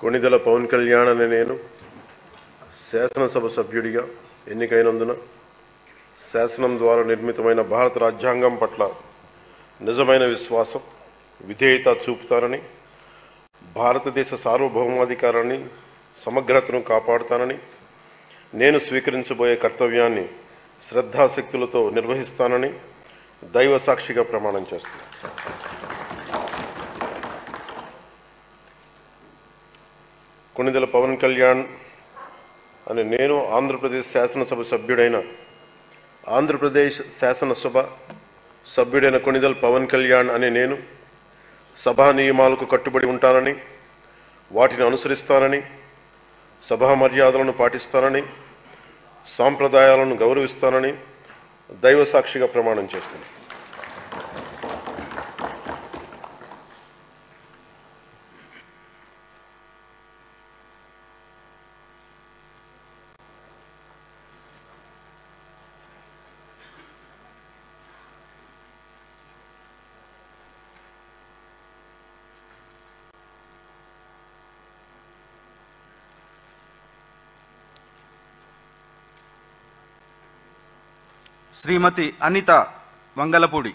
కొణిదెల పవన్ కళ్యాణ్ అనే నేను శాసనసభ సభ్యుడిగా ఎన్నికైనందున శాసనం ద్వారా నిర్మితమైన భారత రాజ్యాంగం పట్ల నిజమైన విశ్వాసం, విధేయత చూపుతానని, భారతదేశ సార్వభౌమాధికారాన్ని, సమగ్రతను కాపాడుతానని, నేను స్వీకరించబోయే కర్తవ్యాన్ని శ్రద్ధాశక్తులతో నిర్వహిస్తానని దైవ సాక్షిగా ప్రమాణం చేస్తాను. కొణిదెల పవన్ కళ్యాణ్ అని నేను ఆంధ్రప్రదేశ్ శాసనసభ సభ్యుడైన కొణిదెల పవన్ కళ్యాణ్ అని నేను సభా నియమాలకు కట్టుబడి ఉంటానని, వాటిని అనుసరిస్తానని, సభా మర్యాదలను పాటిస్తానని, సాంప్రదాయాలను గౌరవిస్తానని దైవ సాక్షిగా ప్రమాణం చేస్తాను. శ్రీమతి అనిత వంగలపూడి.